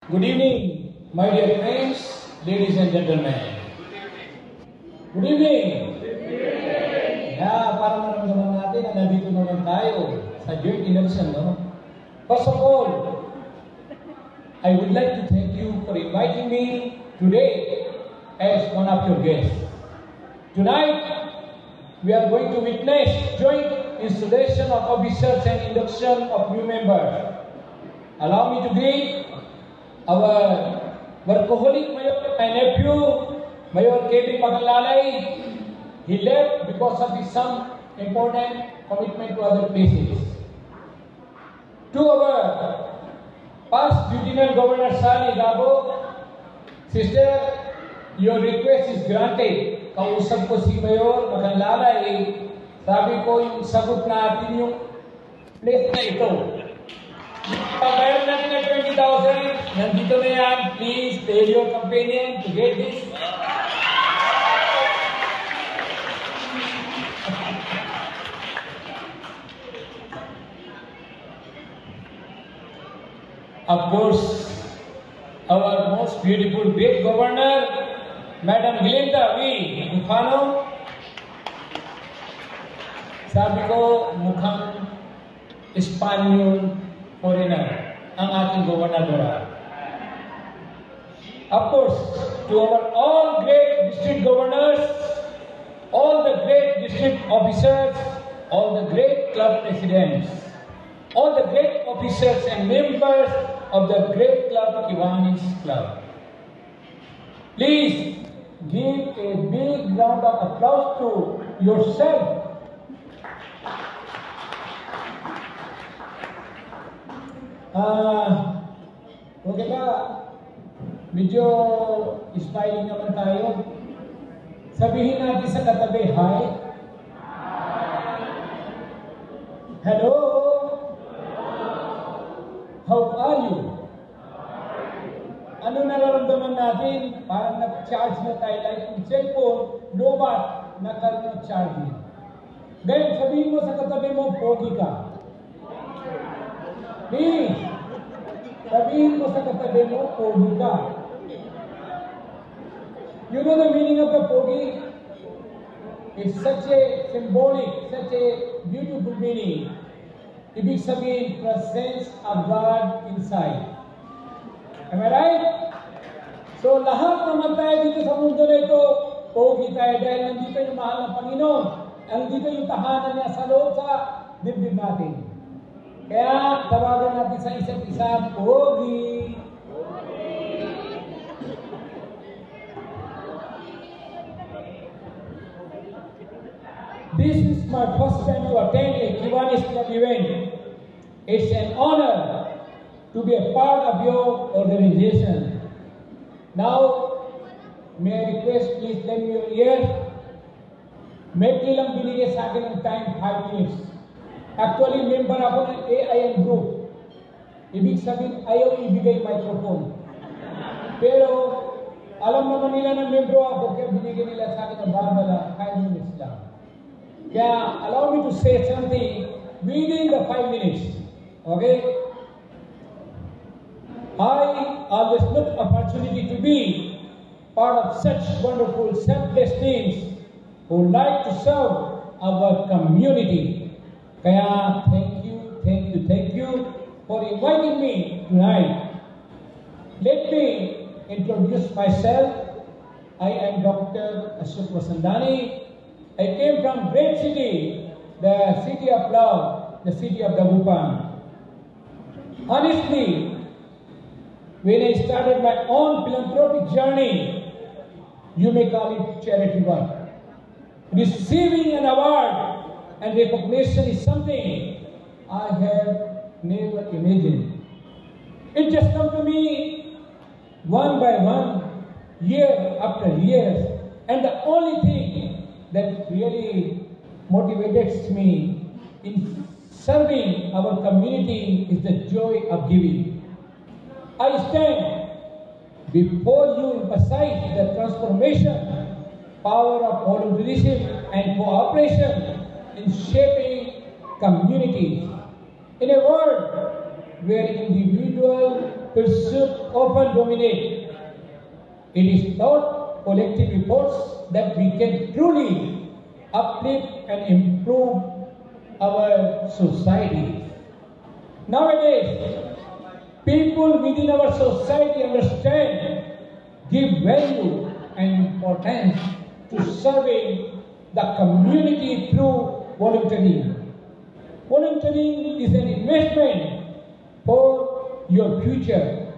Good evening, my dear friends, ladies and gentlemen. Good evening. Para maramdaman natin na nandito naman tayo sa joint election, no? First of all, I would like to thank you for inviting me today as one of your guests. Tonight, we are going to witness joint installation of officers and induction of new members. Allow me to greet our workaholic mayor, my nephew, Mayor Kevin Magalalay. He left because of his some important commitment to other places. To our past Lieutenant Governor Sani Gabo, sister, your request is granted. Kausap ko si Mayor Magalalay, sabi ko yung sagot natin yung place na ito. Pag-bayad natin ng 20,000, nandito na yan. Please tell your companion to get this. Of course, our most beautiful great governor, Madam Glenda V. Infano. Sabi ko, mukhang Espanyol foreigner ang ating gobernadora. Of course, to our all great district governors, all the great district officers, all the great club presidents, all the great officers and members of the great club, Kiwanis Club. Please give a big round of applause to yourself. Okay ba? Medyo smiling naman tayo. Sabihin natin sa katabi, hi. Hello. How are you? Ano nararamdaman natin? Parang nag-charge na tayo like yung cellphone, lobat, nakaroon ng charging. Ngayon, sabihin mo sa katabi mo, pogi ka. Please, sabihin mo sa katabi mo, pogi ka. You know the meaning of the pogi? It's such a symbolic, such a beautiful meaning. Ibig sabihin, presence of God inside. Am I right? So lahat naman tayo dito sa mundo na ito, pogi tayo dahil nandito yung mahal ng Panginoon. Nandito yung tahanan niya sa loob sa dibdib natin. Kaya tawagan natin sa isa't isa, pogi. This is my first time to attend a Kiwanis Club event. It's an honor to be a part of your organization. Now, may I request, please lend me your ear. Medley lang binigay sa akin ng time, 5 minutes. Actually, member ako ng AIM group. Ibig sabihin, ayaw ibigay microphone. Pero, alam naman nila na membro ako, kaya binigay nila sa akin ng barbala, 5 minutes lang. Kaya, allow me to say something within the 5 minutes. Okay? I always look opportunity to be part of such wonderful, selfless teams who like to serve our community. Kaya, thank you for inviting me tonight. Let me introduce myself. I am Dr. Ashok Vasandani. I came from great city, the city of love, the city of Dagupan. Honestly, when I started my own philanthropic journey, you may call it charity work. Receiving an award and recognition is something I have never imagined. It just come to me one by one, year after year, and the only thing that really motivates me in serving our community is the joy of giving. I stand before you emphasize the transformation, power of volunteerism and cooperation in shaping communities. In a world where individual pursuit often dominate. It is thought collective efforts that we can truly uplift and improve our society. Nowadays, people within our society understand, give value and importance to serving the community through volunteering. Volunteering is an investment for your future,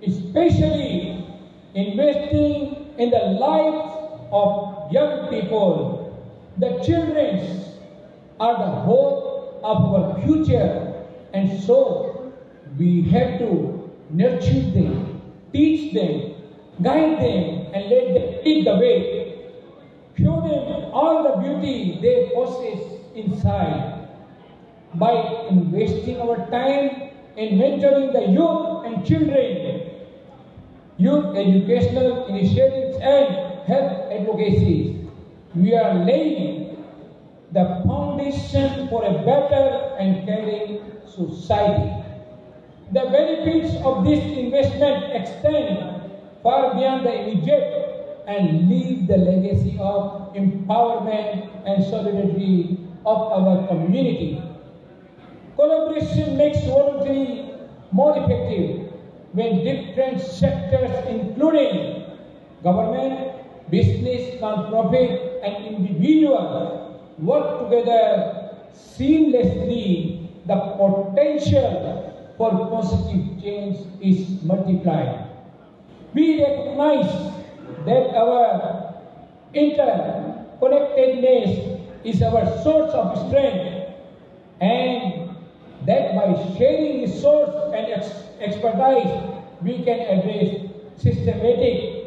especially investing in the lives of young people. The children are the hope of our future, and so we have to nurture them, teach them, guide them, and let them lead the way. Show them all the beauty they possess inside. By investing our time in mentoring the youth and children, youth educational initiatives and health advocacy, we are laying the foundation for a better and caring society. The benefits of this investment extend far beyond the immediate and leave the legacy of empowerment and solidarity of our community. Collaboration makes volunteering more effective when different sectors, including government, business, non-profit, and individuals, work together seamlessly. The potential for positive change is multiplied. We recognize that our interconnectedness is our source of strength, and that by sharing resource and expertise, we can address systematic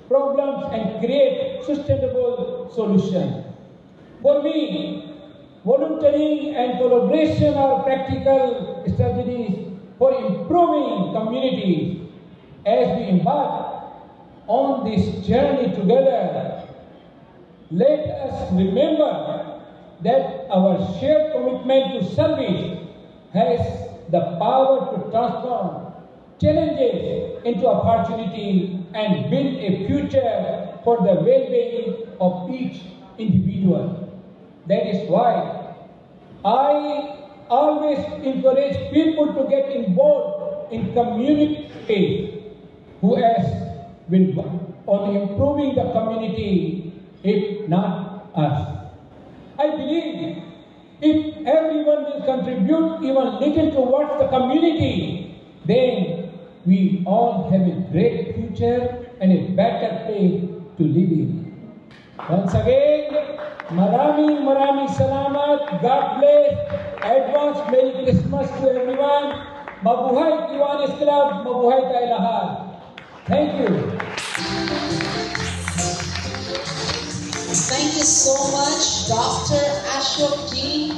problems and create sustainable solutions. For me, volunteering and collaboration are practical strategies for improving communities. As we embark on this journey together, let us remember that our shared commitment to service has the power to transform challenges into opportunity and build a future for the well-being of each individual. That is why I always encourage people to get involved in communities who has been on improving the community, if not us. I believe if everyone will contribute even little towards the community, then we all have a great future and a better place to live in. Once again, maraming salamat. God bless. Advance Merry Christmas to everyone. Mabuhay Kiwanis Club. Mabuhay tayo lahat. Thank you. Thank you so much, Dr. Ashok G.